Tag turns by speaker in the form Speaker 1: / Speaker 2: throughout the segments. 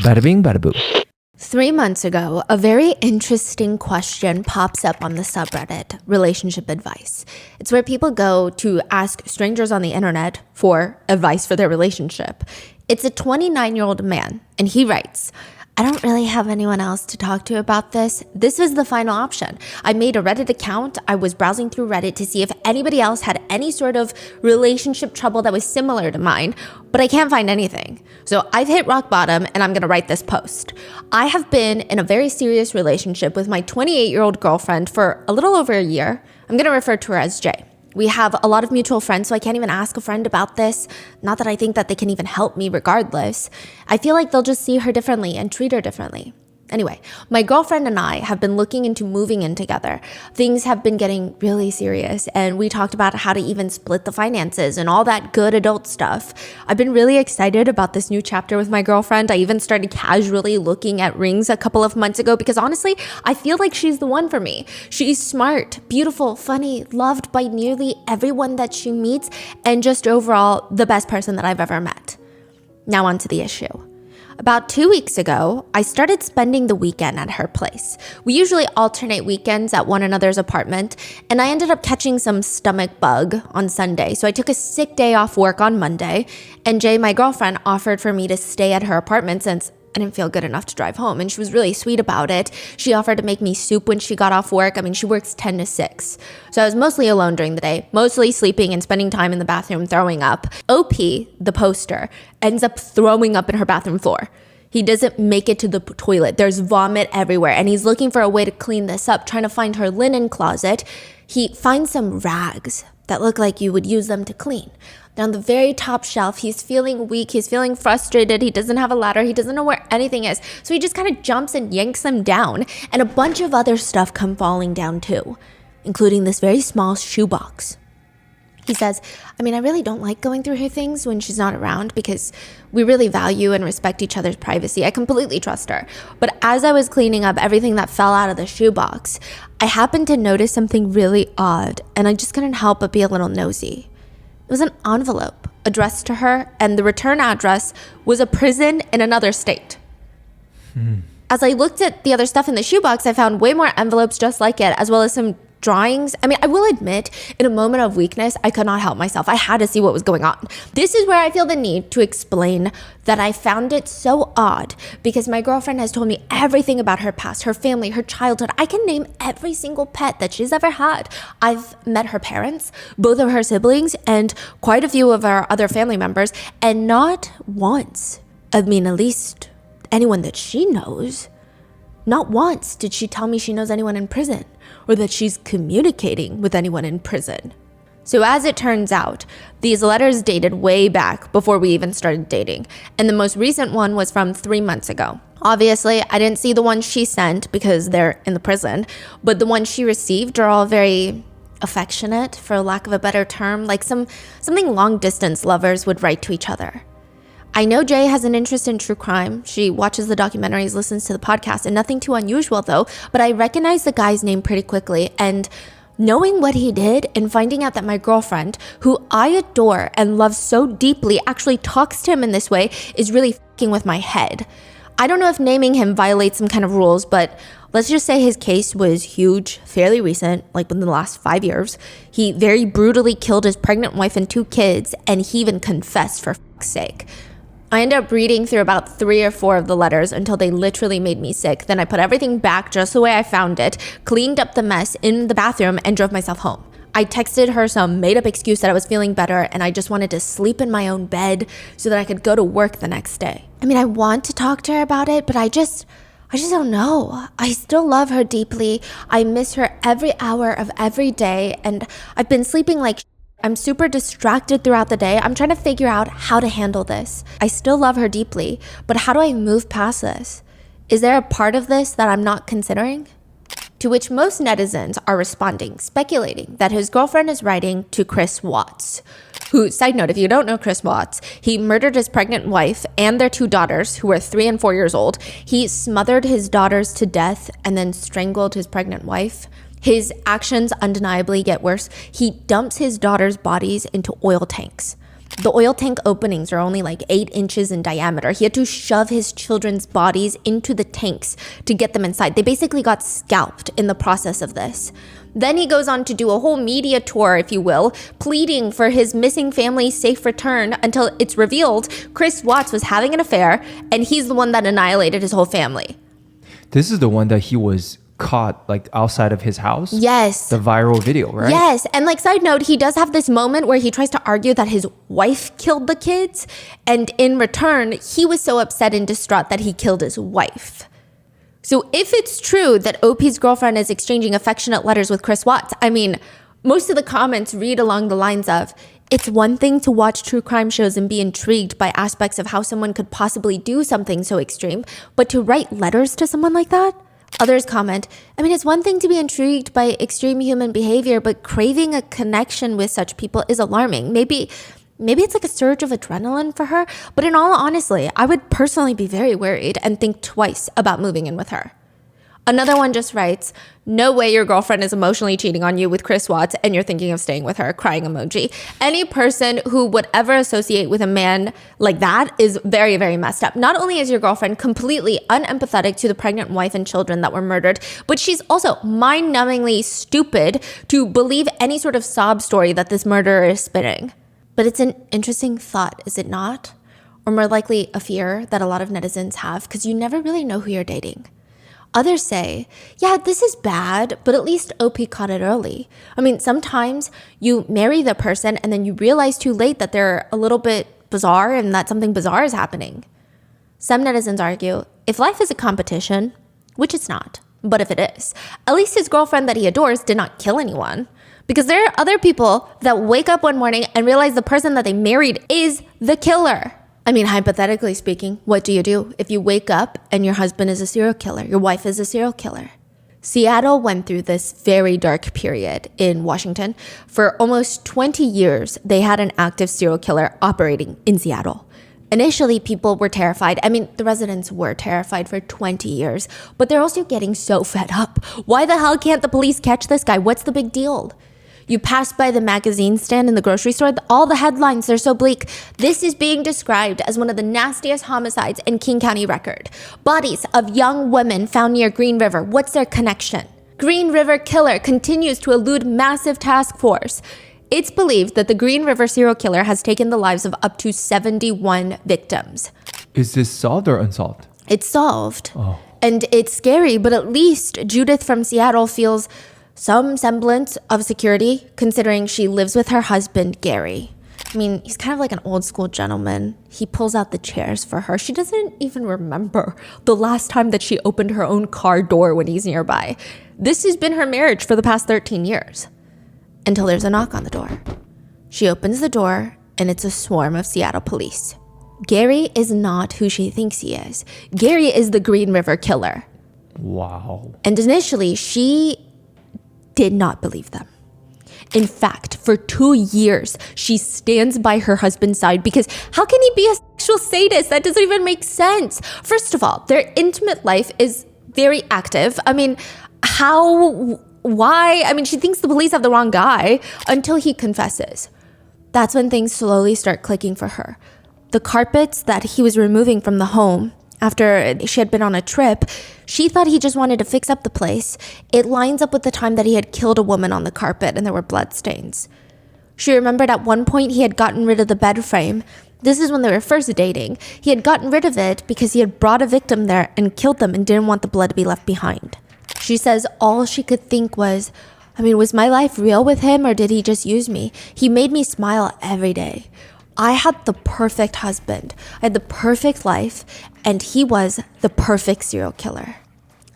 Speaker 1: Bada bing, bada boom.
Speaker 2: 3 months ago, a very interesting question pops up on the subreddit, relationship advice. It's where people go to ask strangers on the internet for advice for their relationship. It's a 29-year-old man, and he writes, I don't really have anyone else to talk to about this. This was the final option. I made a Reddit account. I was browsing through Reddit to see if anybody else had any sort of relationship trouble that was similar to mine, but I can't find anything. So I've hit rock bottom and I'm gonna write this post. I have been in a very serious relationship with my 28-year-old girlfriend for a little over a year. I'm gonna refer to her as Jay. We have a lot of mutual friends, so I can't even ask a friend about this. Not that I think that they can even help me regardless. I feel like they'll just see her differently and treat her differently. Anyway, my girlfriend and I have been looking into moving in together. Things have been getting really serious, and we talked about how to even split the finances and all that good adult stuff. I've been really excited about this new chapter with my girlfriend. I even started casually looking at rings a couple of months ago because honestly, I feel like she's the one for me. She's smart, beautiful, funny, loved by nearly everyone that she meets, and just overall the best person that I've ever met. Now on to the issue. About 2 weeks ago, I started spending the weekend at her place. We usually alternate weekends at one another's apartment, and I ended up catching some stomach bug on Sunday. So I took a sick day off work on Monday, and Jay, my girlfriend, offered for me to stay at her apartment since I didn't feel good enough to drive home, and she was really sweet about it. She offered to make me soup when she got off work. I mean, she works 10 to 6. So I was mostly alone during the day, mostly sleeping and spending time in the bathroom throwing up. OP, the poster, ends up throwing up in her bathroom floor. He doesn't make it to the toilet. There's vomit everywhere, and he's looking for a way to clean this up, trying to find her linen closet. He finds some rags that look like you would use them to clean. Down the very top shelf, he's feeling weak, he's feeling frustrated, he doesn't have a ladder, he doesn't know where anything is. So he just kind of jumps and yanks them down, and a bunch of other stuff come falling down too, including this very small shoebox. He says, I really don't like going through her things when she's not around because we really value and respect each other's privacy. I completely trust her. But as I was cleaning up everything that fell out of the shoebox, I happened to notice something really odd, and I just couldn't help but be a little nosy. It was an envelope addressed to her, and the return address was a prison in another state. As I looked at the other stuff in the shoebox, I found way more envelopes just like it, as well as some drawings. I will admit, in a moment of weakness, I could not help myself. I had to see what was going on. This is where I feel the need to explain that I found it so odd because my girlfriend has told me everything about her past, her family, her childhood. I can name every single pet that she's ever had. I've met her parents, both of her siblings, and quite a few of our other family members, and not once, at least anyone that she knows, not once did she tell me she knows anyone in prison or that she's communicating with anyone in prison. So as it turns out, these letters dated way back before we even started dating, and the most recent one was from 3 months ago. Obviously, I didn't see the ones she sent because they're in the prison, but the ones she received are all very affectionate, for lack of a better term, like something long-distance lovers would write to each other. I know Jay has an interest in true crime. She watches the documentaries, listens to the podcast, and nothing too unusual though, but I recognized the guy's name pretty quickly, and knowing what he did and finding out that my girlfriend, who I adore and love so deeply, actually talks to him in this way is really fucking with my head. I don't know if naming him violates some kind of rules, but let's just say his case was huge, fairly recent, like within the last 5 years. He very brutally killed his pregnant wife and 2 kids, and he even confessed, for fuck's sake. I ended up reading through about 3 or 4 of the letters until they literally made me sick. Then I put everything back just the way I found it, cleaned up the mess in the bathroom, and drove myself home. I texted her some made-up excuse that I was feeling better and I just wanted to sleep in my own bed so that I could go to work the next day. I want to talk to her about it, but I just don't know. I still love her deeply. I miss her every hour of every day, and I've been sleeping like I'm super distracted throughout the day. I'm trying to figure out how to handle this. I still love her deeply, but how do I move past this? Is there a part of this that I'm not considering? To which most netizens are responding, speculating that his girlfriend is writing to Chris Watts, who, side note, if you don't know Chris Watts, he murdered his pregnant wife and their 2 daughters, who were 3 and 4 years old. He smothered his daughters to death and then strangled his pregnant wife. His actions undeniably get worse. He dumps his daughters' bodies into oil tanks. The oil tank openings are only like 8 inches in diameter. He had to shove his children's bodies into the tanks to get them inside. They basically got scalped in the process of this. Then he goes on to do a whole media tour, if you will, pleading for his missing family's safe return until it's revealed Chris Watts was having an affair and he's the one that annihilated his whole family.
Speaker 1: This is the one that he was caught like outside of his house?
Speaker 2: Yes.
Speaker 1: The viral video, right?
Speaker 2: Yes. And like side note, he does have this moment where he tries to argue that his wife killed the kids. And in return, he was so upset and distraught that he killed his wife. So if it's true that OP's girlfriend is exchanging affectionate letters with Chris Watts, I mean, most of the comments read along the lines of, it's one thing to watch true crime shows and be intrigued by aspects of how someone could possibly do something so extreme, but to write letters to someone like that? Others comment, I mean, it's one thing to be intrigued by extreme human behavior, but craving a connection with such people is alarming. Maybe it's like a surge of adrenaline for her, but in all honesty, I would personally be very worried and think twice about moving in with her. Another one just writes, no way your girlfriend is emotionally cheating on you with Chris Watts and you're thinking of staying with her, crying emoji. Any person who would ever associate with a man like that is very, very messed up. Not only is your girlfriend completely unempathetic to the pregnant wife and children that were murdered, but she's also mind-numbingly stupid to believe any sort of sob story that this murderer is spinning. But it's an interesting thought, is it not? Or more likely a fear that a lot of netizens have because you never really know who you're dating. Others say, yeah, this is bad, but at least OP caught it early. I mean, sometimes you marry the person and then you realize too late that they're a little bit bizarre and that something bizarre is happening. Some netizens argue, if life is a competition, which it's not, but if it is, at least his girlfriend that he adores did not kill anyone. Because there are other people that wake up one morning and realize the person that they married is the killer. I mean, hypothetically speaking, what do you do if you wake up and your husband is a serial killer, your wife is a serial killer? Seattle went through this very dark period in Washington. For almost 20 years, they had an active serial killer operating in Seattle. Initially, people were terrified. I mean, the residents were terrified for 20 years, but they're also getting so fed up. Why the hell can't the police catch this guy? What's the big deal? You pass by the magazine stand in the grocery store, all the headlines, they're so bleak. This is being described as one of the nastiest homicides in King County record. Bodies of young women found near Green River. What's their connection? Green River killer continues to elude massive task force. It's believed that the Green River serial killer has taken the lives of up to 71 victims.
Speaker 1: Is this solved or unsolved?
Speaker 2: It's solved.
Speaker 1: Oh.
Speaker 2: And it's scary, but at least Judith from Seattle feels some semblance of security, considering she lives with her husband, Gary. I mean, he's kind of like an old school gentleman. He pulls out the chairs for her. She doesn't even remember the last time that she opened her own car door when he's nearby. This has been her marriage for the past 13 years. Until there's a knock on the door. She opens the door, and it's a swarm of Seattle police. Gary is not who she thinks he is. Gary is the Green River killer.
Speaker 1: Wow.
Speaker 2: And initially, she did not believe them. In fact, for 2 years, she stands by her husband's side because how can he be a sexual sadist? That doesn't even make sense. First of all, their intimate life is very active. I mean, why? I mean, she thinks the police have the wrong guy until he confesses. That's when things slowly start clicking for her. The carpets that he was removing from the home after she had been on a trip, she thought he just wanted to fix up the place. It lines up with the time that he had killed a woman on the carpet and there were blood stains. She remembered at one point he had gotten rid of the bed frame. This is when they were first dating. He had gotten rid of it because he had brought a victim there and killed them and didn't want the blood to be left behind. She says all she could think was, I mean, was my life real with him or did he just use me? He made me smile every day. I had the perfect husband. I had the perfect life, and he was the perfect serial killer.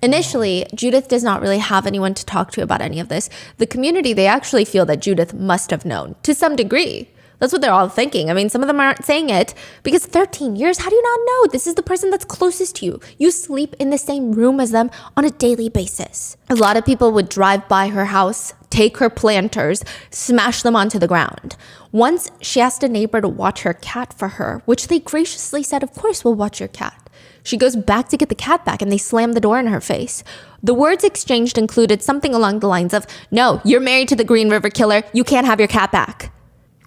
Speaker 2: Initially, Judith does not really have anyone to talk to about any of this. The community, they actually feel that Judith must have known to some degree. That's what they're all thinking. I mean, some of them aren't saying it because 13 years, how do you not know? This is the person that's closest to you. You sleep in the same room as them on a daily basis. A lot of people would drive by her house, take her planters, smash them onto the ground. Once, she asked a neighbor to watch her cat for her, which they graciously said, of course, we'll watch your cat. She goes back to get the cat back and they slam the door in her face. The words exchanged included something along the lines of, no, you're married to the Green River killer. You can't have your cat back.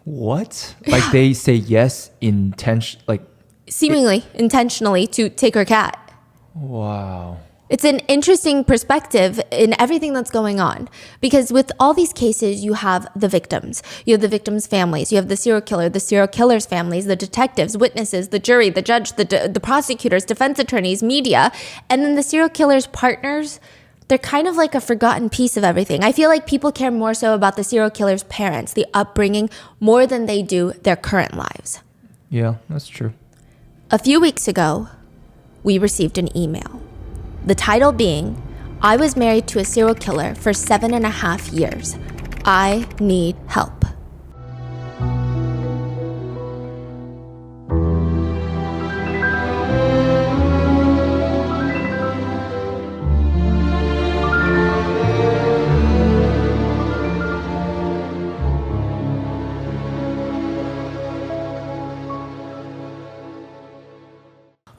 Speaker 1: What? Like they say yes
Speaker 2: Seemingly intentionally to take her cat.
Speaker 1: Wow.
Speaker 2: It's an interesting perspective in everything that's going on, because with all these cases, you have the victims, you have the victims' families, you have the serial killer's families, the detectives, witnesses, the jury, the judge, the prosecutors, defense attorneys, media, and then the serial killer's partners. They're kind of like a forgotten piece of everything. I feel like people care more so about the serial killer's parents, the upbringing, more than they do their current lives.
Speaker 1: Yeah, that's true.
Speaker 2: A few weeks ago, we received an email. The title being, I was married to a serial killer for 7.5 years. I need help.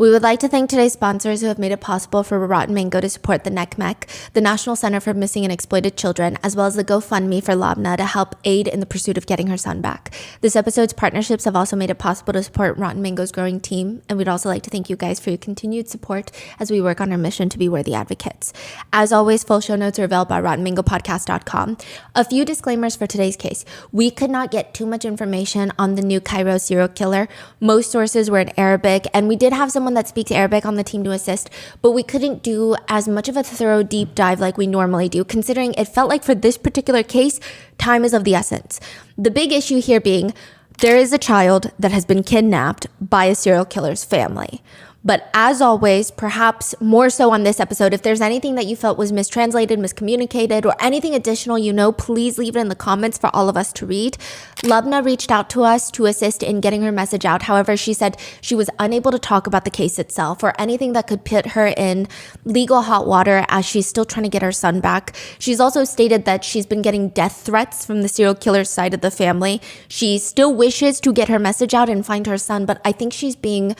Speaker 2: We would like to thank today's sponsors who have made it possible for Rotten Mango to support the NCMEC, the National Center for Missing and Exploited Children, as well as the GoFundMe for Labna to help aid in the pursuit of getting her son back. This episode's partnerships have also made it possible to support Rotten Mango's growing team, and we'd also like to thank you guys for your continued support as we work on our mission to be worthy advocates. As always, full show notes are available at rottenmangopodcast.com. A few disclaimers for today's case. We could not get too much information on the new Cairo serial killer. Most sources were in Arabic, and we did have someone that speaks Arabic on the team to assist, but we couldn't do as much of a thorough deep dive like we normally do, considering it felt like for this particular case, time is of the essence. The big issue here being there is a child that has been kidnapped by a serial killer's family. But as always, perhaps more so on this episode, if there's anything that you felt was mistranslated, miscommunicated, or anything additional, please leave it in the comments for all of us to read. Labna reached out to us to assist in getting her message out. However, she said she was unable to talk about the case itself or anything that could put her in legal hot water as she's still trying to get her son back. She's also stated that she's been getting death threats from the serial killer's side of the family. She still wishes to get her message out and find her son, but I think she's being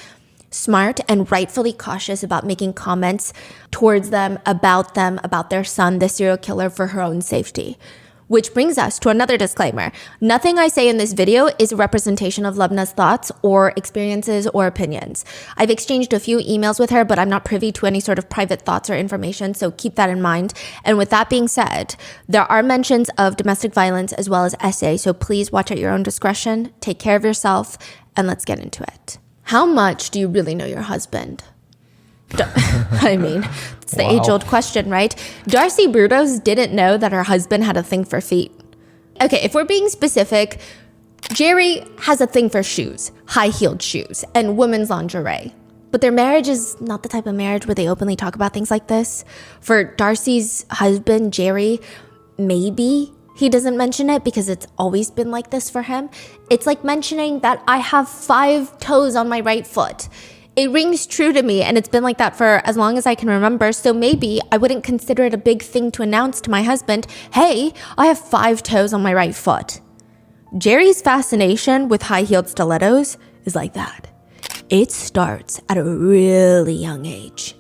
Speaker 2: smart and rightfully cautious about making comments towards them, about their son, the serial killer, for her own safety. Which brings us to another disclaimer. Nothing I say in this video is a representation of Labna's thoughts or experiences or opinions. I've exchanged a few emails with her, but I'm not privy to any sort of private thoughts or information, so keep that in mind. And with that being said, there are mentions of domestic violence as well as SA, so please watch at your own discretion, take care of yourself, and let's get into it. How much do you really know your husband? I mean, it's the age-old question, right? Darcy Brudos didn't know that her husband had a thing for feet. Okay, if we're being specific, Jerry has a thing for shoes, high-heeled shoes, and women's lingerie. But their marriage is not the type of marriage where they openly talk about things like this. For Darcy's husband, Jerry, maybe he doesn't mention it because it's always been like this for him. It's like mentioning that I have 5 toes on my right foot. It rings true to me, and it's been like that for as long as I can remember, so maybe I wouldn't consider it a big thing to announce to my husband, hey, I have 5 toes on my right foot. Jerry's fascination with high-heeled stilettos is like that. It starts at a really young age.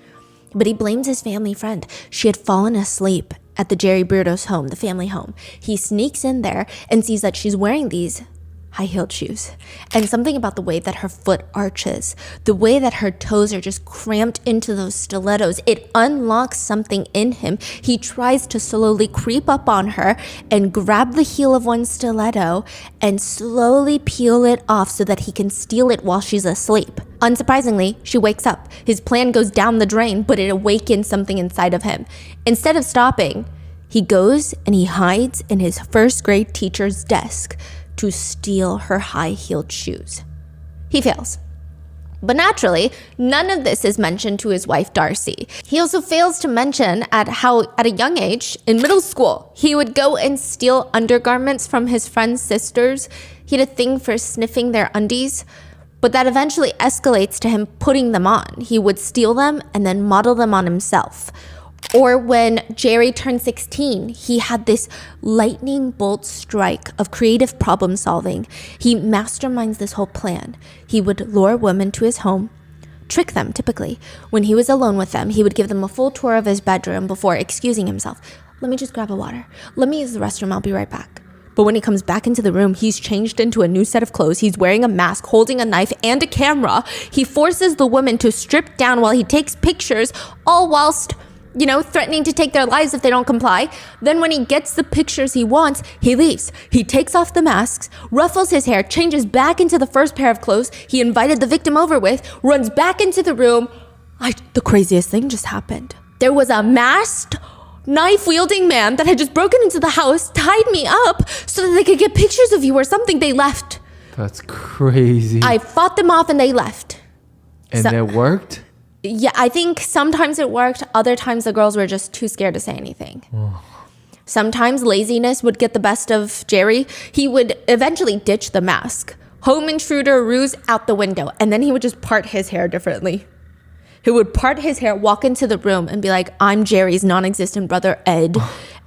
Speaker 2: But he blames his family friend. She had fallen asleep at the Jerry Brudos home, the family home. He sneaks in there and sees that she's wearing these high-heeled shoes. And something about the way that her foot arches, the way that her toes are just cramped into those stilettos, it unlocks something in him. He tries to slowly creep up on her and grab the heel of one stiletto and slowly peel it off so that he can steal it while she's asleep. Unsurprisingly, she wakes up. His plan goes down the drain, but it awakens something inside of him. Instead of stopping, he goes and he hides in his first grade teacher's desk to steal her high-heeled shoes. He fails. But naturally, none of this is mentioned to his wife, Darcy. He also fails to mention at a young age, in middle school, he would go and steal undergarments from his friends' sisters. He had a thing for sniffing their undies, but that eventually escalates to him putting them on. He would steal them and then model them on himself. Or when Jerry turned 16, he had this lightning bolt strike of creative problem solving. He masterminds this whole plan. He would lure women to his home, trick them typically. When he was alone with them, he would give them a full tour of his bedroom before excusing himself. Let me just grab a water. Let me use the restroom. I'll be right back. But when he comes back into the room, he's changed into a new set of clothes. He's wearing a mask, holding a knife and a camera. He forces the women to strip down while he takes pictures, all whilst, threatening to take their lives if they don't comply. Then when he gets the pictures he wants, he leaves. He takes off the masks, ruffles his hair, changes back into the first pair of clothes he invited the victim over with, runs back into the room. The craziest thing just happened. There was a masked, knife-wielding man that had just broken into the house, tied me up so that they could get pictures of you or something. They left.
Speaker 1: That's crazy.
Speaker 2: I fought them off and they left.
Speaker 1: And it worked?
Speaker 2: Yeah, I think sometimes it worked. Other times the girls were just too scared to say anything. Sometimes laziness would get the best of Jerry. He would eventually ditch the mask. Home intruder ruse out the window. And then he would just part his hair differently. He would part his hair, walk into the room and be like, I'm Jerry's non-existent brother, Ed.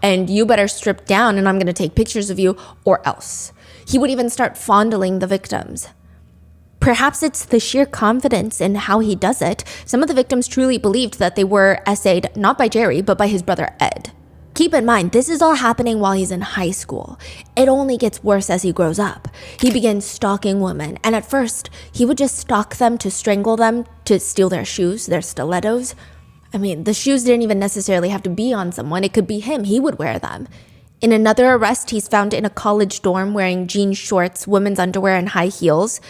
Speaker 2: And you better strip down and I'm going to take pictures of you or else. He would even start fondling the victims. Perhaps it's the sheer confidence in how he does it. Some of the victims truly believed that they were essayed not by Jerry, but by his brother Ed. Keep in mind, this is all happening while he's in high school. It only gets worse as he grows up. He begins stalking women, and at first, he would just stalk them to strangle them, to steal their shoes, their stilettos. I mean, the shoes didn't even necessarily have to be on someone. It could be him. He would wear them. In another arrest, he's found in a college dorm wearing jean shorts, women's underwear, and high heels.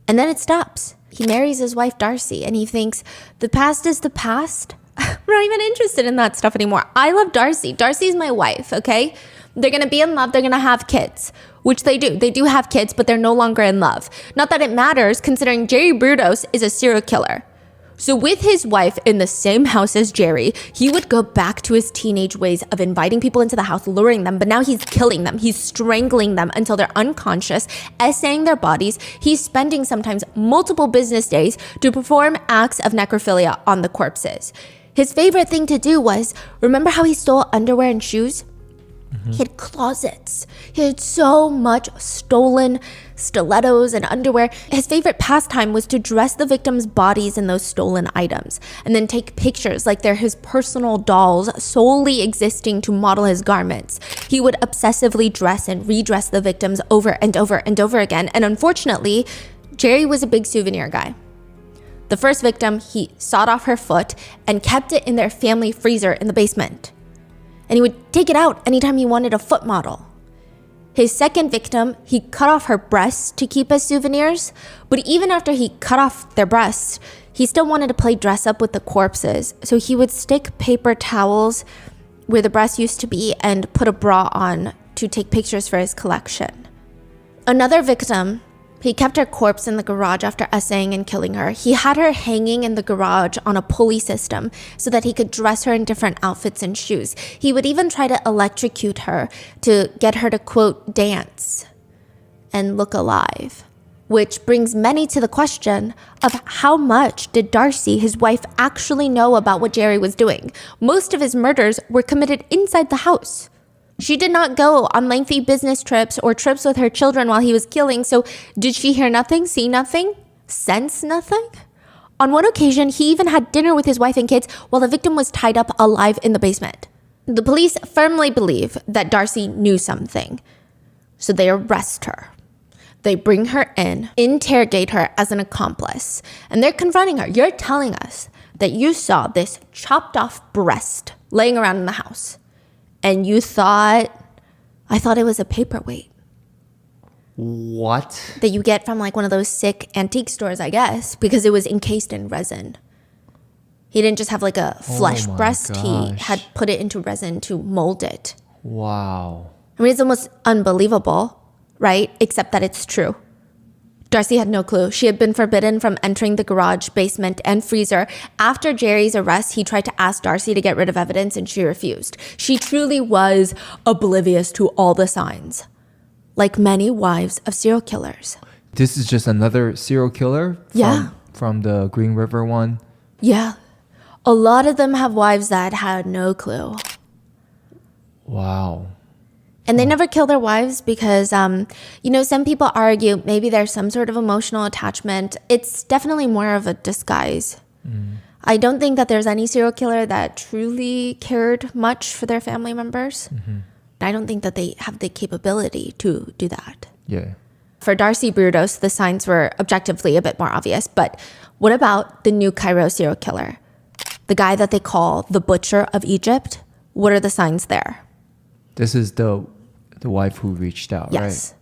Speaker 2: And then it stops. He marries his wife, Darcy, and he thinks, the past is the past. I'm not even interested in that stuff anymore. I love Darcy. Darcy's my wife, okay? They're going to be in love. They're going to have kids, which they do. They do have kids, but they're no longer in love. Not that it matters, considering Jerry Brudos is a serial killer. So with his wife in the same house as Jerry, he would go back to his teenage ways of inviting people into the house, luring them, but now he's killing them. He's strangling them until they're unconscious, essaying their bodies. He's spending sometimes multiple business days to perform acts of necrophilia on the corpses. His favorite thing to do was, remember how he stole underwear and shoes? He had closets. He had so much stolen stilettos and underwear. His favorite pastime was to dress the victims' bodies in those stolen items and then take pictures like they're his personal dolls solely existing to model his garments. He would obsessively dress and redress the victims over and over and over again. And unfortunately, Jerry was a big souvenir guy. The first victim, he sawed off her foot and kept it in their family freezer in the basement. And he would take it out anytime he wanted a foot model. His second victim, he cut off her breasts to keep as souvenirs, but even after he cut off their breasts, he still wanted to play dress up with the corpses. So he would stick paper towels where the breasts used to be and put a bra on to take pictures for his collection. Another victim, he kept her corpse in the garage after essaying and killing her. He had her hanging in the garage on a pulley system so that he could dress her in different outfits and shoes. He would even try to electrocute her to get her to, quote, dance and look alive. Which brings many to the question of how much did Darcy, his wife, actually know about what Jerry was doing? Most of his murders were committed inside the house. She did not go on lengthy business trips or trips with her children while he was killing, so did she hear nothing, see nothing, sense nothing? On one occasion, he even had dinner with his wife and kids while the victim was tied up alive in the basement. The police firmly believe that Darcy knew something, so they arrest her. They bring her in, interrogate her as an accomplice, and they're confronting her. You're telling us that you saw this chopped off breast laying around in the house. And you thought, I thought it was a paperweight.
Speaker 1: What?
Speaker 2: That you get from like one of those sick antique stores, I guess, because it was encased in resin. He didn't just have like a flesh breast.
Speaker 1: Gosh.
Speaker 2: He had put it into resin to mold it.
Speaker 1: Wow.
Speaker 2: I mean, it's almost unbelievable, right? Except that it's true. Darcy had no clue. She had been forbidden from entering the garage, basement, and freezer. After Jerry's arrest, he tried to ask Darcy to get rid of evidence, and she refused. She truly was oblivious to all the signs, like many wives of serial killers.
Speaker 1: This is just another serial killer from the Green River one?
Speaker 2: Yeah. A lot of them have wives that had no clue.
Speaker 1: Wow.
Speaker 2: And they never kill their wives because, some people argue maybe there's some sort of emotional attachment. It's definitely more of a disguise. I don't think that there's any serial killer that truly cared much for their family members. I don't think that they have the capability to do that.
Speaker 1: Yeah.
Speaker 2: For Darcy Brudos, the signs were objectively a bit more obvious. But what about the new Cairo serial killer? The guy that they call the Butcher of Egypt? What are the signs there?
Speaker 1: This is the wife who reached out,
Speaker 2: Yes.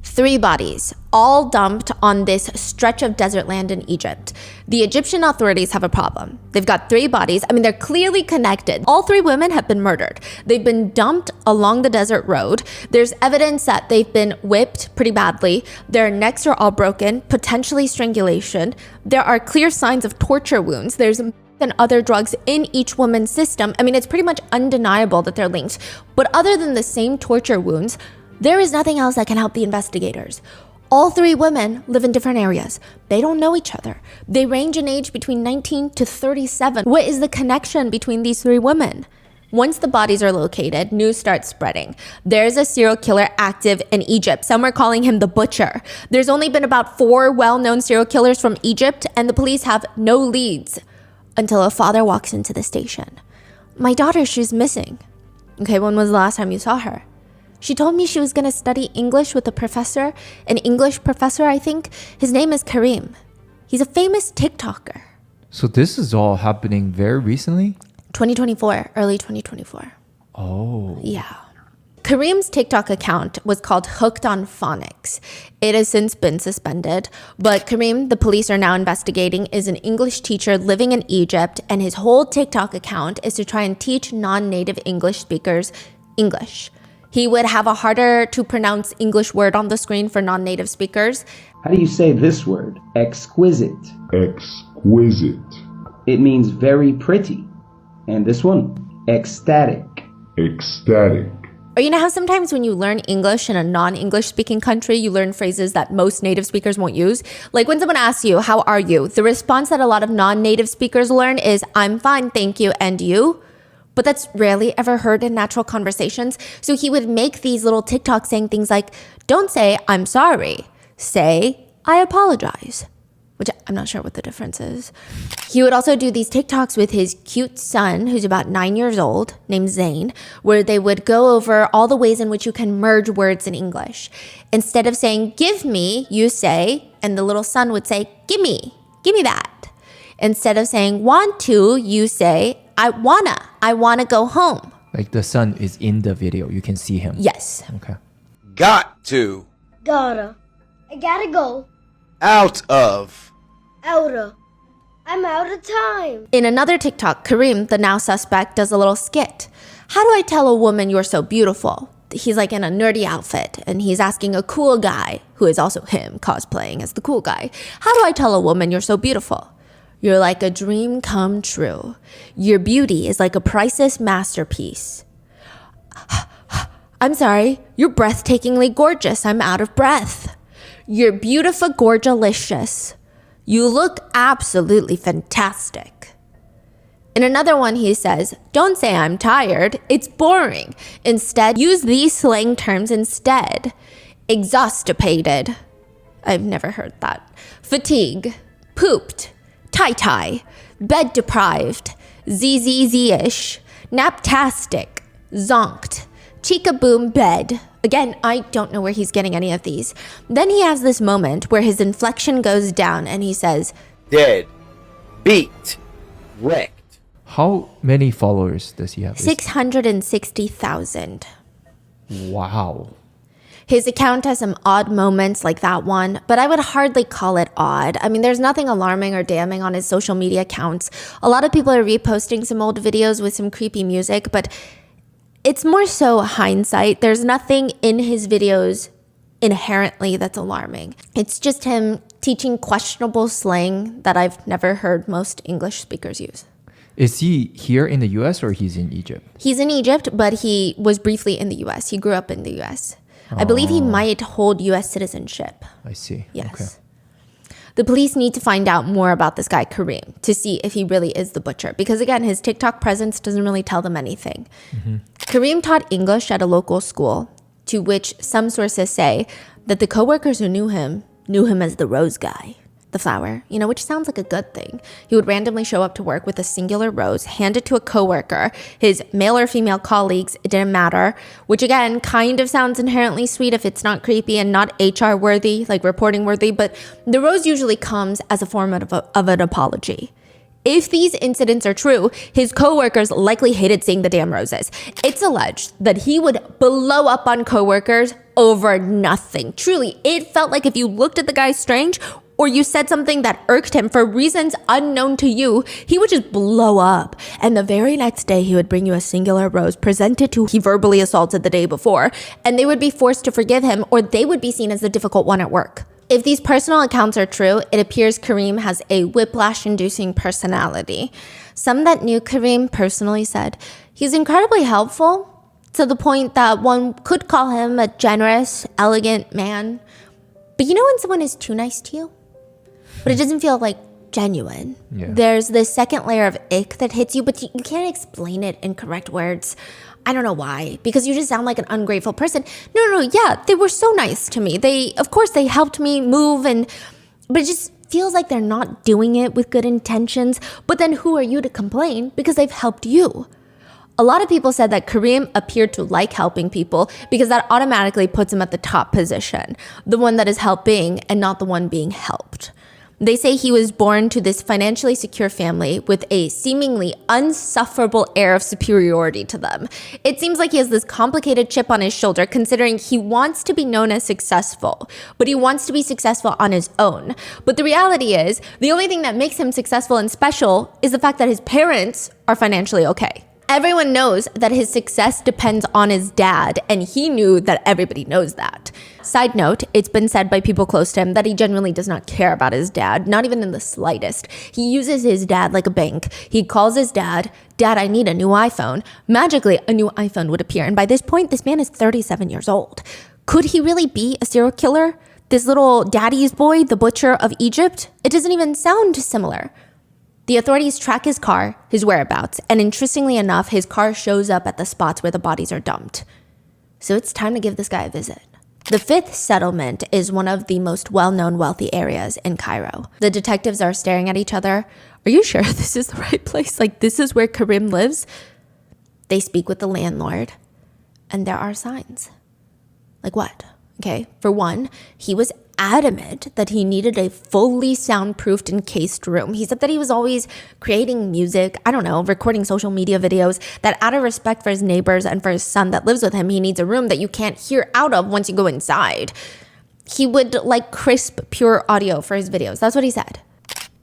Speaker 2: 3 bodies, all dumped on this stretch of desert land in Egypt. The Egyptian authorities have a problem. They've got 3 bodies. I mean, they're clearly connected. All 3 women have been murdered. They've been dumped along the desert road. There's evidence that they've been whipped pretty badly. Their necks are all broken, potentially strangulation. There are clear signs of torture wounds. There's and other drugs in each woman's system. I mean, it's pretty much undeniable that they're linked. But other than the same torture wounds, there is nothing else that can help the investigators. All 3 women live in different areas. They don't know each other. They range in age between 19 to 37. What is the connection between these 3 women? Once the bodies are located, news starts spreading. There's a serial killer active in Egypt. Some are calling him the Butcher. There's only been about 4 well-known serial killers from Egypt, and the police have no leads until a father walks into the station. My daughter, she's missing. Okay, when was the last time you saw her? She told me she was going to study English with a professor, an English professor, I think. His name is Kareem. He's a famous TikToker.
Speaker 1: So this is all happening very recently?
Speaker 2: 2024, early 2024.
Speaker 1: Oh.
Speaker 2: Yeah. Kareem's TikTok account was called Hooked on Phonics. It has since been suspended, but Kareem, the police are now investigating, is an English teacher living in Egypt, and his whole TikTok account is to try and teach non-native English speakers English. He would have a harder to pronounce English word on the screen for non-native speakers.
Speaker 3: How do you say this word? Exquisite.
Speaker 4: Exquisite.
Speaker 3: It means very pretty. And this one? Ecstatic.
Speaker 4: Ecstatic.
Speaker 2: Or you know how sometimes when you learn English in a non-English speaking country, you learn phrases that most native speakers won't use? Like when someone asks you, how are you? The response that a lot of non-native speakers learn is, I'm fine, thank you, and you? But that's rarely ever heard in natural conversations. So he would make these little TikToks saying things like, don't say, I'm sorry. Say, I apologize. Which I'm not sure what the difference is. He would also do these TikToks with his cute son, who's about 9 years old, named Zayn, where they would go over all the ways in which you can merge words in English. Instead of saying, give me, you say, and the little son would say, give me that. Instead of saying, want to, you say, I wanna go home.
Speaker 1: Like the son is in the video. You can see him.
Speaker 2: Yes.
Speaker 1: Okay.
Speaker 5: Got to.
Speaker 6: Gotta. I gotta go.
Speaker 5: Out of.
Speaker 6: Outa. I'm out of time.
Speaker 2: In another TikTok, Kareem, the now suspect, does a little skit. How do I tell a woman you're so beautiful? He's like in a nerdy outfit and he's asking a cool guy, who is also him cosplaying as the cool guy, how do I tell a woman you're so beautiful? You're like a dream come true. Your beauty is like a priceless masterpiece. I'm sorry, you're breathtakingly gorgeous. I'm out of breath. You're beautiful, gorgelicious. You look absolutely fantastic. In another one, he says, don't say I'm tired. It's boring. Instead, use these slang terms instead. Exhaustipated. I've never heard that. Fatigue. Pooped. Tie-tie. Bed deprived. ZZZ-ish. Naptastic. Zonked. Chica-boom bed. Again, I don't know where he's getting any of these. Then he has this moment where his inflection goes down and he says,
Speaker 5: Dead. Beat. Wrecked.
Speaker 1: How many followers does he have?
Speaker 2: 660,000.
Speaker 1: Wow.
Speaker 2: His account has some odd moments like that one, but I would hardly call it odd. I mean, there's nothing alarming or damning on his social media accounts. A lot of people are reposting some old videos with some creepy music, but it's more so hindsight. There's nothing in his videos inherently that's alarming. It's just him teaching questionable slang that I've never heard most English speakers use.
Speaker 1: Is he here in the US or he's in Egypt?
Speaker 2: He's in Egypt, but he was briefly in the US. He grew up in the US. I believe he might hold US citizenship.
Speaker 1: I see.
Speaker 2: Yes.
Speaker 1: Okay.
Speaker 2: The police need to find out more about this guy, Kareem, to see if he really is the butcher. Because again, his TikTok presence doesn't really tell them anything. Mm-hmm. Kareem taught English at a local school, to which some sources say that the coworkers who knew him as the Rose guy. the flower, which sounds like a good thing. He would randomly show up to work with a singular rose, hand it to a coworker, his male or female colleagues, it didn't matter, which again kind of sounds inherently sweet if it's not creepy and not HR worthy, like reporting worthy, but the rose usually comes as a form of an apology. If these incidents are true, his coworkers likely hated seeing the damn roses. It's alleged that he would blow up on coworkers over nothing. Truly, it felt like if you looked at the guy strange or you said something that irked him for reasons unknown to you, he would just blow up. And the very next day, he would bring you a singular rose presented to who he verbally assaulted the day before, and they would be forced to forgive him, or they would be seen as the difficult one at work. If these personal accounts are true, it appears Kareem has a whiplash-inducing personality. Some that knew Kareem personally said he's incredibly helpful, to the point that one could call him a generous, elegant man. But you know when someone is too nice to you? But it doesn't feel like genuine.
Speaker 1: Yeah.
Speaker 2: There's this second layer of ick that hits you, but you can't explain it in correct words. I don't know why, because you just sound like an ungrateful person. No, yeah, they were so nice to me. Of course, they helped me move, but it just feels like they're not doing it with good intentions. But then who are you to complain because they've helped you? A lot of people said that Kareem appeared to like helping people because that automatically puts him at the top position, the one that is helping and not the one being helped. They say he was born to this financially secure family with a seemingly unsufferable air of superiority to them. It seems like he has this complicated chip on his shoulder, considering he wants to be known as successful, but he wants to be successful on his own. But the reality is, the only thing that makes him successful and special is the fact that his parents are financially okay. Everyone knows that his success depends on his dad, and he knew that everybody knows that. Side note, it's been said by people close to him that he genuinely does not care about his dad, not even in the slightest. He uses his dad like a bank. He calls his dad, "Dad, I need a new iPhone." Magically, a new iPhone would appear, and by this point, this man is 37 years old. Could he really be a serial killer? This little daddy's boy, the butcher of Egypt? It doesn't even sound similar. The authorities track his car, his whereabouts, and interestingly enough, his car shows up at the spots where the bodies are dumped. So it's time to give this guy a visit. The Fifth Settlement is one of the most well-known wealthy areas in Cairo. The detectives are staring at each other. Are you sure this is the right place? Like, this is where Kareem lives? They speak with the landlord, and there are signs. Like what? Okay, for one, he was adamant that he needed a fully soundproofed, encased room. He said that he was always creating music, recording social media videos, that out of respect for his neighbors and for his son that lives with him, he needs a room that you can't hear out of once you go inside. He would like crisp, pure audio for his videos. That's what he said.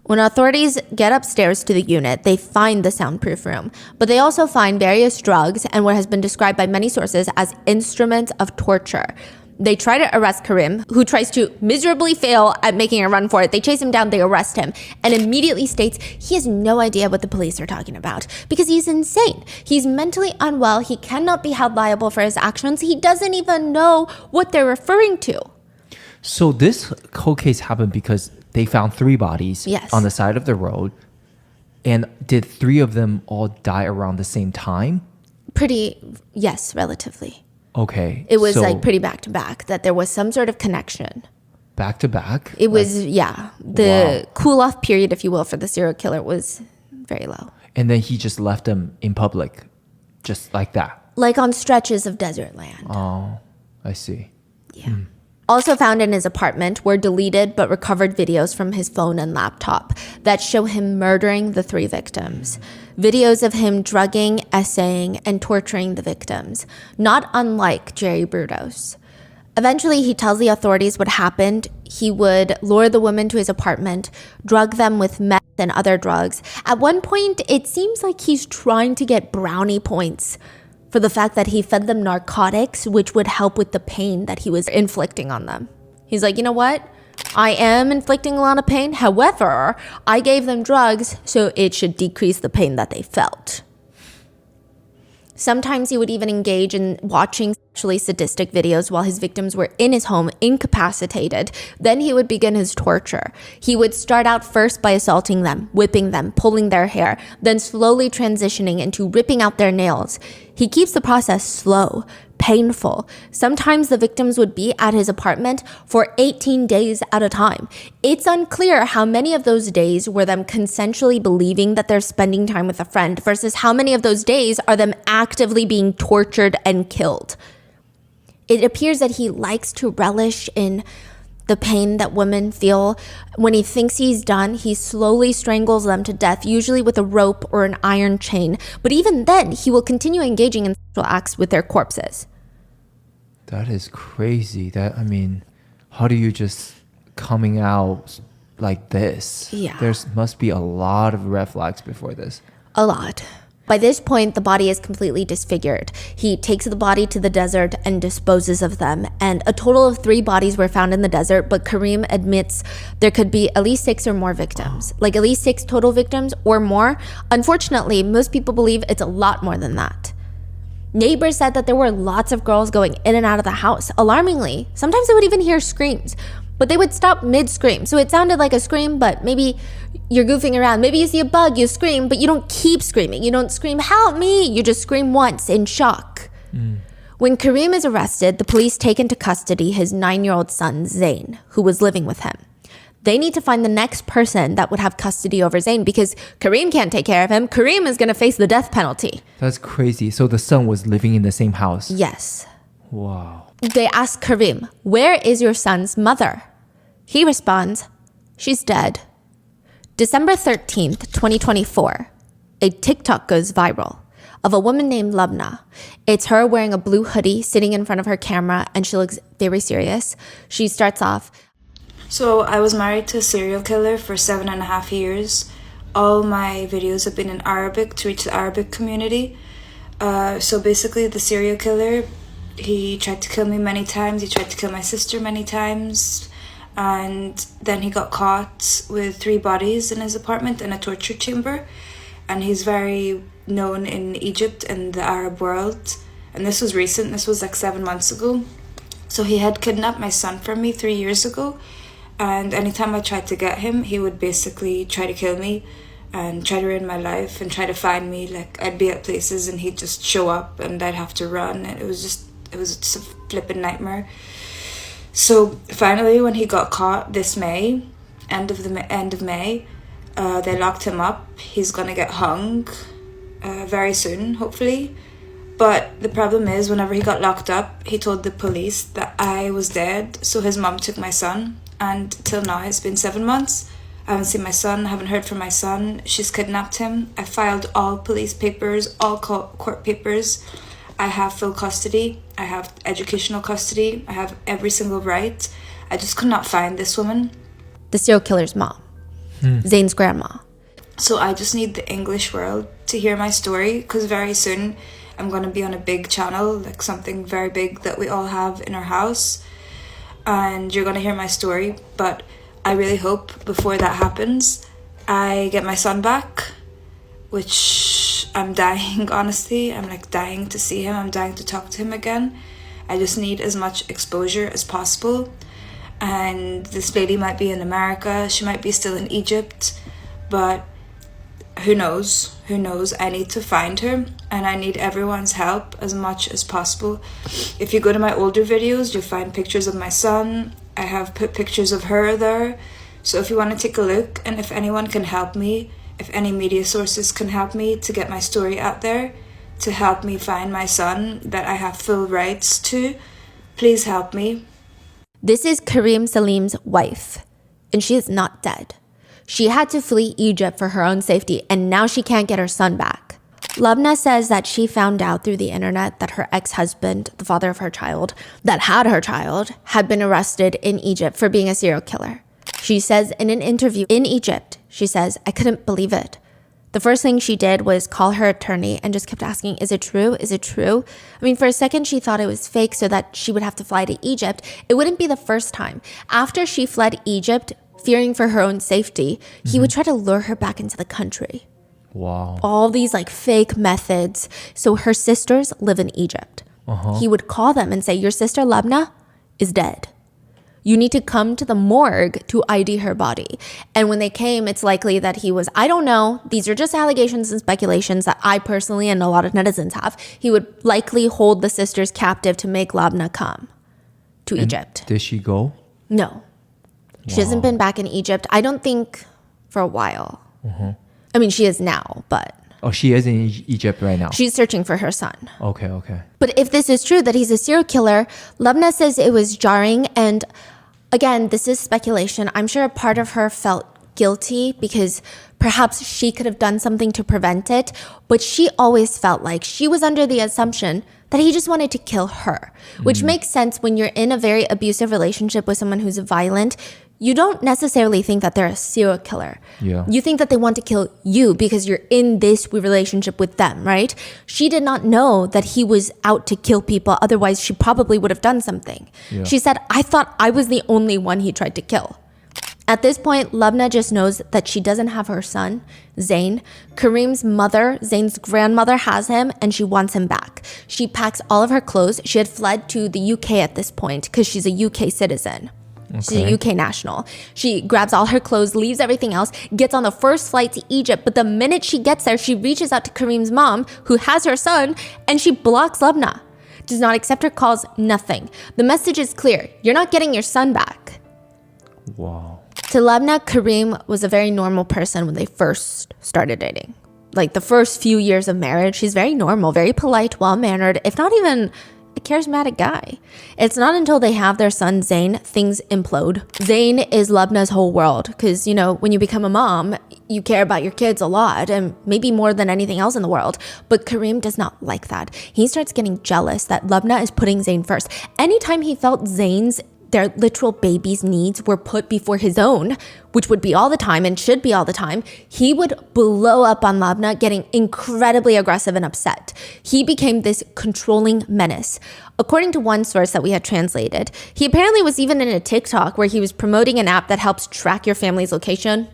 Speaker 2: When authorities get upstairs to the unit, they find the soundproof room, but they also find various drugs and what has been described by many sources as instruments of torture. They try to arrest Kareem, who tries to miserably fail at making a run for it. They chase him down, they arrest him, and immediately states he has no idea what the police are talking about because he's insane. He's mentally unwell. He cannot be held liable for his actions. He doesn't even know what they're referring to.
Speaker 1: So this whole case happened because they found 3 bodies on the side of the road. And did 3 of them all die around the same time?
Speaker 2: Yes, relatively.
Speaker 1: Okay.
Speaker 2: It was like pretty back to back, that there was some sort of connection.
Speaker 1: Back to back?
Speaker 2: It was, the cool off period, if you will, for the serial killer was very low.
Speaker 1: And then he just left them in public, just like that?
Speaker 2: Like on stretches of desert land.
Speaker 1: Oh, I see.
Speaker 2: Yeah. Also found in his apartment were deleted but recovered videos from his phone and laptop that show him murdering the 3 victims. Videos of him drugging, essaying, and torturing the victims, not unlike Jerry Brudos. Eventually, he tells the authorities what happened. He would lure the women to his apartment, drug them with meth and other drugs. At one point, it seems like he's trying to get brownie points for the fact that he fed them narcotics, which would help with the pain that he was inflicting on them. He's like, you know what? I am inflicting a lot of pain. However, I gave them drugs, so it should decrease the pain that they felt. Sometimes he would even engage in watching sexually sadistic videos while his victims were in his home, incapacitated. Then he would begin his torture. He would start out first by assaulting them, whipping them, pulling their hair, then slowly transitioning into ripping out their nails. He keeps the process slow, painful. Sometimes the victims would be at his apartment for 18 days at a time. It's unclear how many of those days were them consensually believing that they're spending time with a friend versus how many of those days are them actively being tortured and killed. It appears that he likes to relish in the pain that women feel. When he thinks he's done, he slowly strangles them to death, usually with a rope or an iron chain. But even then, he will continue engaging in sexual acts with their corpses.
Speaker 1: That is crazy. How do you just coming out like this?
Speaker 2: Yeah.
Speaker 1: There must be a lot of red flags before this.
Speaker 2: A lot. By this point, the body is completely disfigured. He takes the body to the desert and disposes of them. And a total of 3 bodies were found in the desert, but Karim admits there could be at least 6 or more victims. Like at least 6 total victims or more. Unfortunately, most people believe it's a lot more than that. Neighbors said that there were lots of girls going in and out of the house. Alarmingly, sometimes they would even hear screams, but they would stop mid-scream. So it sounded like a scream, but maybe you're goofing around. Maybe you see a bug, you scream, but you don't keep screaming. You don't scream, help me. You just scream once in shock. When Karim is arrested, the police take into custody his 9-year-old son, Zayn, who was living with him. They need to find the next person that would have custody over Zayn because Karim can't take care of him. Karim is going to face the death penalty.
Speaker 1: That's crazy. So the son was living in the same house?
Speaker 2: Yes.
Speaker 1: Wow.
Speaker 2: They ask Karim, where is your son's mother? He responds, she's dead. December 13th, 2024, a TikTok goes viral of a woman named Lubna. It's her wearing a blue hoodie, sitting in front of her camera, and she looks very serious. She starts off,
Speaker 7: so I was married to a serial killer for 7.5 years. All my videos have been in Arabic to reach the Arabic community. So basically the serial killer, he tried to kill me many times. He tried to kill my sister many times. And then he got caught with 3 bodies in his apartment in a torture chamber. And he's very known in Egypt and the Arab world. And this was recent. This was like 7 months ago. So he had kidnapped my son from me 3 years ago. And anytime I tried to get him, he would basically try to kill me and try to ruin my life and try to find me. Like, I'd be at places and he'd just show up and I'd have to run. And it was just a flipping nightmare. So finally, when he got caught this May, end of May, they locked him up. He's gonna get hung very soon, hopefully. But the problem is, whenever he got locked up, he told the police that I was dead. So his mom took my son. And till now, it's been 7 months. I haven't seen my son, I haven't heard from my son. She's kidnapped him. I filed all police papers, all court papers. I have full custody. I have educational custody. I have every single right. I just could not find this woman.
Speaker 2: the serial killer's mom, Zayn's grandma.
Speaker 7: So I just need the English world to hear my story, because very soon I'm going to be on a big channel, like something very big that we all have in our house. And you're going to hear my story. But I really hope before that happens, I get my son back, which I'm dying, honestly. I'm like dying to see him. I'm dying to talk to him again. I just need as much exposure as possible. And this lady might be in America. She might be still in Egypt. But who knows? Who knows? I need to find her. And I need everyone's help as much as possible. If you go to my older videos, you'll find pictures of my son. I have put pictures of her there. So if you want to take a look, and if anyone can help me, if any media sources can help me to get my story out there, to help me find my son that I have full rights to, please help me.
Speaker 2: This is Karim Salim's wife, and she is not dead. She had to flee Egypt for her own safety, and now she can't get her son back. Lubna says that she found out through the internet that her ex-husband, the father of her child, that had her child, had been arrested in Egypt for being a serial killer. She says in an interview in Egypt, she says, "I couldn't believe it. The first thing she did was call her attorney and just kept asking, is it true? Is it true?" I mean, for a second, she thought it was fake so that she would have to fly to Egypt. It wouldn't be the first time. After she fled Egypt, fearing for her own safety, he would try to lure her back into the country.
Speaker 1: Wow.
Speaker 2: All these like fake methods. So her sisters live in Egypt. He would call them and say, "Your sister Lubna is dead. You need to come to the morgue to ID her body. And when they came, it's likely that he was, I don't know, these are just allegations and speculations that I personally and a lot of netizens have. He would likely hold the sisters captive to make Labna come to Egypt.
Speaker 1: Did she go?
Speaker 2: No. She hasn't been back in Egypt, I don't think, for a while. I mean, she is now, but...
Speaker 1: Oh, she is in Egypt right now.
Speaker 2: She's searching for her son.
Speaker 1: Okay.
Speaker 2: But if this is true, that he's a serial killer, Labna says it was jarring. And again, this is speculation. I'm sure a part of her felt guilty because perhaps she could have done something to prevent it. But she always felt like she was under the assumption that he just wanted to kill her, which makes sense when you're in a very abusive relationship with someone who's violent. You don't necessarily think that they're a serial killer.
Speaker 1: Yeah.
Speaker 2: You think that they want to kill you because you're in this relationship with them, right? She did not know that he was out to kill people. Otherwise, she probably would have done something.
Speaker 1: Yeah.
Speaker 2: She said, I thought I was the only one he tried to kill. At this point, Labna just knows that she doesn't have her son, Zayn. Kareem's mother, Zayn's grandmother, has him and she wants him back. She packs all of her clothes. She had fled to the UK at this point because she's a UK citizen. Okay. She's a UK national. She grabs all her clothes, leaves everything else, gets on the first flight to Egypt. But the minute she gets there, she reaches out to Kareem's mom, who has her son, and she blocks Labna. Does not accept her calls, nothing. The message is clear. You're not getting your son back.
Speaker 1: Wow.
Speaker 2: To Labna, Kareem was a very normal person when they first started dating. Like the first few years of marriage, he's very normal, very polite, well-mannered, if not even a charismatic guy. It's not until they have their son Zayn, things implode. Zayn is Labna's whole world because, you know, when you become a mom, you care about your kids a lot and maybe more than anything else in the world. But Kareem does not like that. He starts getting jealous that Labna is putting Zayn first. Anytime he felt their literal baby's needs were put before his own, which would be all the time and should be all the time, he would blow up on Labna, getting incredibly aggressive and upset. He became this controlling menace. According to one source that we had translated, he apparently was even in a TikTok where he was promoting an app that helps track your family's location.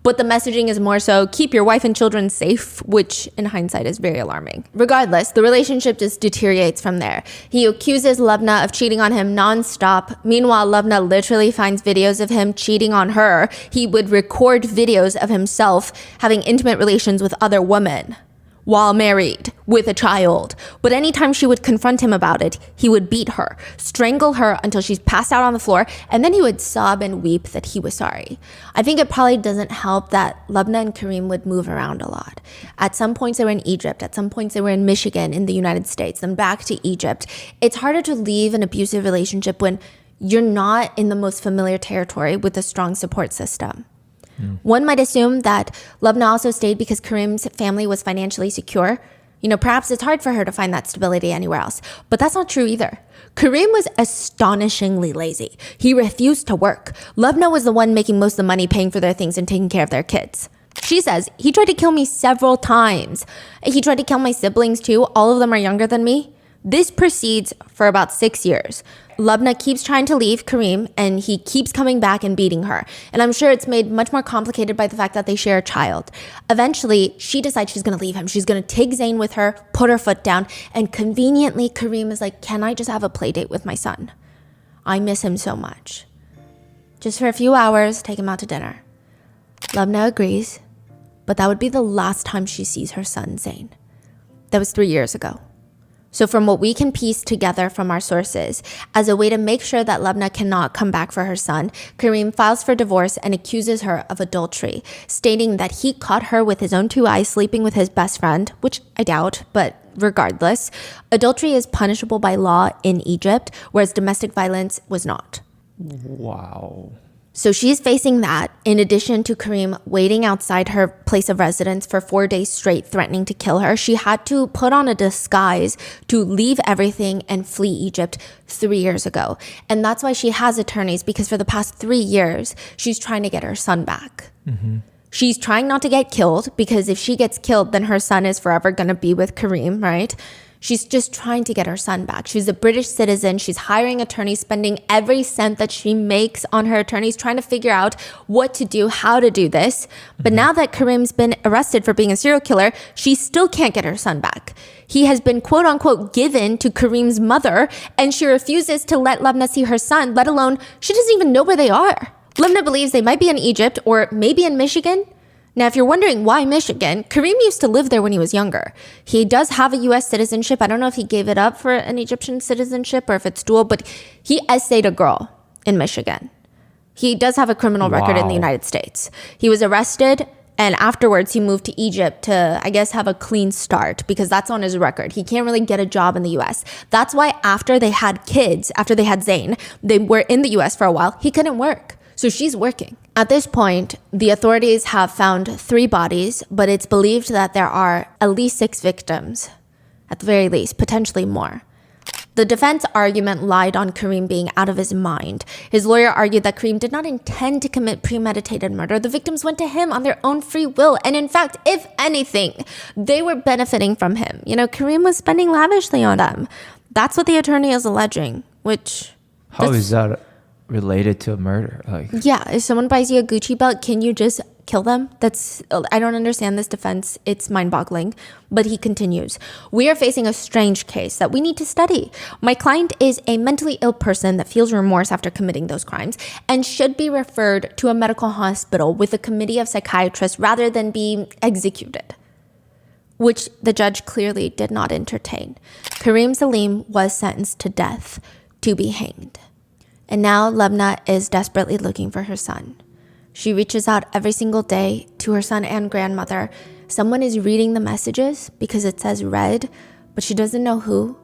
Speaker 2: But the messaging is more so, keep your wife and children safe, which in hindsight is very alarming. Regardless, the relationship just deteriorates from there. He accuses Labna of cheating on him nonstop. Meanwhile, Labna literally finds videos of him cheating on her. He would record videos of himself having intimate relations with other women while married with a child. But anytime she would confront him about it, he would beat her, strangle her until she's passed out on the floor, and then he would sob and weep that he was sorry. I think it probably doesn't help that Labna and Kareem would move around a lot. At some points they were in Egypt, at some points they were in Michigan in the United States, then back to Egypt. It's harder to leave an abusive relationship when you're not in the most familiar territory with a strong support system. One might assume that Labna also stayed because Kareem's family was financially secure. You know, perhaps it's hard for her to find that stability anywhere else. But that's not true either. Kareem was astonishingly lazy. He refused to work. Labna was the one making most of the money, paying for their things and taking care of their kids. She says, he tried to kill me several times. He tried to kill my siblings too. All of them are younger than me. This proceeds for about 6 years. Labna keeps trying to leave Kareem and he keeps coming back and beating her. And I'm sure it's made much more complicated by the fact that they share a child. Eventually, she decides she's going to leave him. She's going to take Zayn with her, put her foot down, and conveniently Kareem is like, can I just have a play date with my son? I miss him so much. Just for a few hours, take him out to dinner. Labna agrees, but that would be the last time she sees her son, Zayn. That was 3 years ago. So from what we can piece together from our sources, as a way to make sure that Labna cannot come back for her son, Kareem files for divorce and accuses her of adultery, stating that he caught her with his own 2 eyes sleeping with his best friend, which I doubt, but regardless, adultery is punishable by law in Egypt, whereas domestic violence was not.
Speaker 1: Wow.
Speaker 2: So she's facing that, in addition to Kareem waiting outside her place of residence for 4 days straight, threatening to kill her. She had to put on a disguise to leave everything and flee Egypt 3 years ago. And that's why she has attorneys, because for the past 3 years, she's trying to get her son back. Mm-hmm. She's trying not to get killed, because if she gets killed, then her son is forever going to be with Kareem, right? She's just trying to get her son back. She's a British citizen. She's hiring attorneys, spending every cent that she makes on her attorneys, trying to figure out what to do, how to do this. But now that Karim's been arrested for being a serial killer, she still can't get her son back. He has been quote unquote given to Karim's mother, and she refuses to let Lubna see her son, let alone she doesn't even know where they are. Lubna believes they might be in Egypt or maybe in Michigan. Now, if you're wondering why Michigan, Karim used to live there when he was younger. He does have a U.S. citizenship. I don't know if he gave it up for an Egyptian citizenship or if it's dual, but he essayed a girl in Michigan. He does have a criminal record in the United States. He was arrested, and afterwards he moved to Egypt to, I guess, have a clean start because that's on his record. He can't really get a job in the U.S. That's why after they had kids, after they had Zayn, they were in the U.S. for a while. He couldn't work. So she's working. At this point, the authorities have found 3 bodies, but it's believed that there are at least 6 victims, at the very least, potentially more. The defense argument lied on Karim being out of his mind. His lawyer argued that Karim did not intend to commit premeditated murder. The victims went to him on their own free will. And in fact, if anything, they were benefiting from him. You know, Karim was spending lavishly on them. That's what the attorney is alleging, which...
Speaker 1: How is that related to a murder?
Speaker 2: Yeah, if someone buys you a Gucci belt, can you just kill them? I don't understand this defense. It's mind-boggling. But he continues, we are facing a strange case that we need to study. My client is a mentally ill person that feels remorse after committing those crimes and should be referred to a medical hospital with a committee of psychiatrists rather than being executed, which the judge clearly did not entertain. Karim Salim was sentenced to death, to be hanged. And now Lubna is desperately looking for her son. She reaches out every single day to her son and grandmother. Someone is reading the messages because it says read, but she doesn't know who.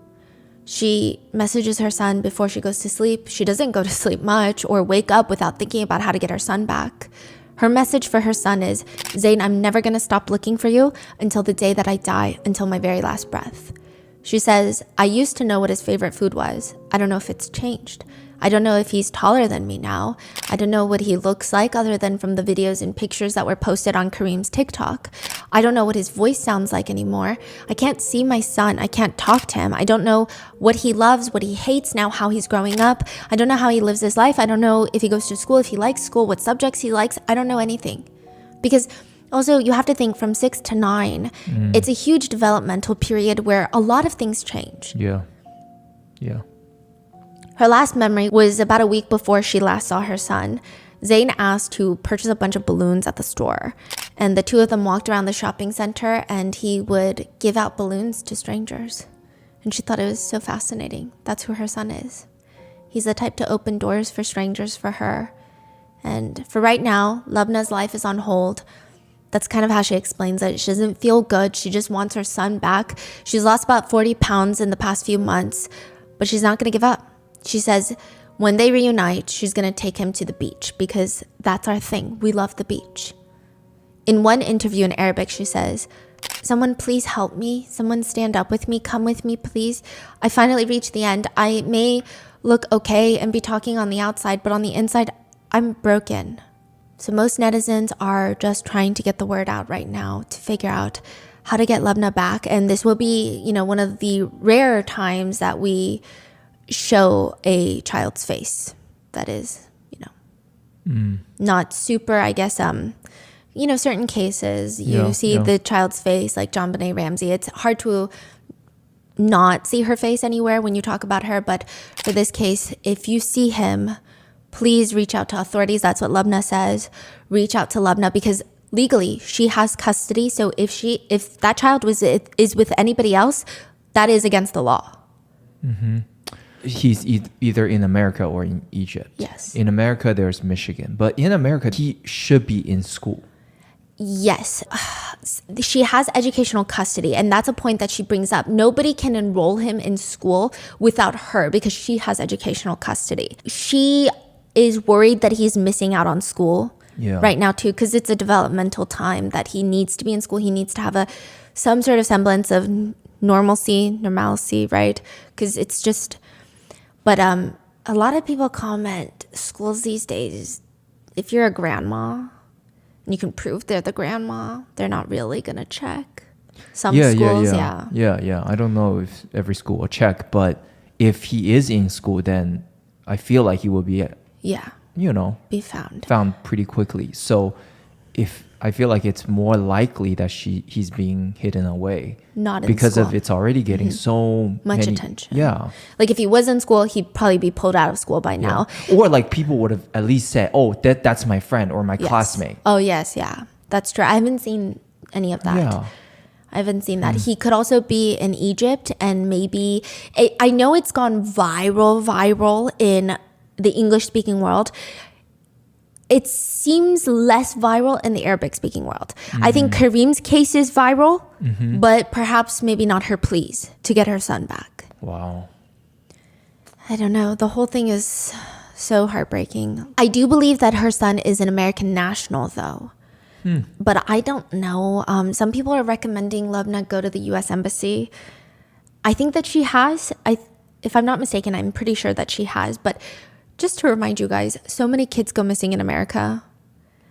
Speaker 2: She messages her son before she goes to sleep. She doesn't go to sleep much or wake up without thinking about how to get her son back. Her message for her son is, Zayn, I'm never going to stop looking for you until the day that I die, until my very last breath. She says, I used to know what his favorite food was. I don't know if it's changed. I don't know if he's taller than me now. I don't know what he looks like other than from the videos and pictures that were posted on Karim's TikTok. I don't know what his voice sounds like anymore. I can't see my son. I can't talk to him. I don't know what he loves, what he hates now, how he's growing up. I don't know how he lives his life. I don't know if he goes to school, if he likes school, what subjects he likes. I don't know anything. Because also, you have to think from 6 to 9, it's a huge developmental period where a lot of things change.
Speaker 1: Yeah.
Speaker 2: Her last memory was about a week before she last saw her son. Zayn asked to purchase a bunch of balloons at the store, and the 2 of them walked around the shopping center, and he would give out balloons to strangers. And she thought it was so fascinating. That's who her son is. He's the type to open doors for strangers for her. And for right now, Lubna's life is on hold. That's kind of how she explains it. She doesn't feel good. She just wants her son back. She's lost about 40 pounds in the past few months, but she's not going to give up. She says when they reunite, she's going to take him to the beach because that's our thing. We love the beach. In one interview in Arabic, she says, someone please help me. Someone stand up with me. Come with me, please. I finally reached the end. I may look okay and be talking on the outside, but on the inside, I'm broken. So most netizens are just trying to get the word out right now to figure out how to get Lubna back. And this will be, one of the rare times that we show a child's face that is, not super, I guess, certain cases you see the child's face, like John Benet Ramsey. It's hard to not see her face anywhere when you talk about her. But for this case, if you see him, please reach out to authorities. That's what Lubna says. Reach out to Lubna because legally she has custody. So if that child is with anybody else, that is against the law.
Speaker 1: Mm-hmm. He's either in America or in Egypt.
Speaker 2: Yes.
Speaker 1: In America, there's Michigan. But in America, he should be in school.
Speaker 2: Yes. She has educational custody, and that's a point that she brings up. Nobody can enroll him in school without her because she has educational custody. She is worried that he's missing out on school right now, too, because it's a developmental time that he needs to be in school. He needs to have some sort of semblance of normalcy, right? Because it's just... But a lot of people comment, schools these days, if you're a grandma and you can prove they're the grandma, they're not really going to check. Some schools, yeah.
Speaker 1: Yeah. I don't know if every school will check, but if he is in school, then I feel like he will be,
Speaker 2: be found
Speaker 1: pretty quickly. So if I feel like it's more likely that he's being hidden away,
Speaker 2: not in
Speaker 1: because
Speaker 2: school.
Speaker 1: of it's already getting so
Speaker 2: much
Speaker 1: many,
Speaker 2: attention.
Speaker 1: Yeah,
Speaker 2: like if he was in school, he'd probably be pulled out of school by now.
Speaker 1: Or like people would have at least said, "Oh, that's my friend or my classmate."
Speaker 2: Oh yes, yeah, that's true. I haven't seen any of that.
Speaker 1: Yeah.
Speaker 2: I haven't seen that. He could also be in Egypt, and maybe I know it's gone viral in the English-speaking world. It seems less viral in the Arabic-speaking world. I think Kareem's case is viral, but perhaps maybe not her pleas to get her son back.
Speaker 1: Wow.
Speaker 2: I don't know. The whole thing is so heartbreaking. I do believe that her son is an American national, though. But I don't know. Some people are recommending Lubna go to the U.S. Embassy. I think that she has. If I'm not mistaken, I'm pretty sure that she has. But just to remind you guys, so many kids go missing in America.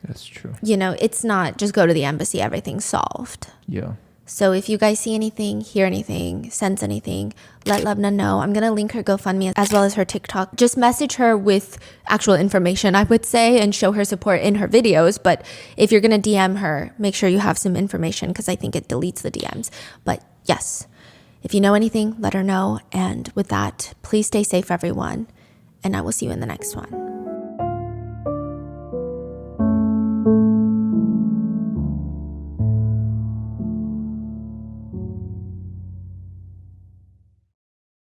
Speaker 1: That's true.
Speaker 2: It's not just go to the embassy, everything's solved.
Speaker 1: Yeah.
Speaker 2: So if you guys see anything, hear anything, sense anything, let Lubna know. I'm going to link her GoFundMe as well as her TikTok. Just message her with actual information, I would say, and show her support in her videos. But if you're going to DM her, make sure you have some information because I think it deletes the DMs. But yes, if you know anything, let her know. And with that, please stay safe, everyone. And I will see you in the next one.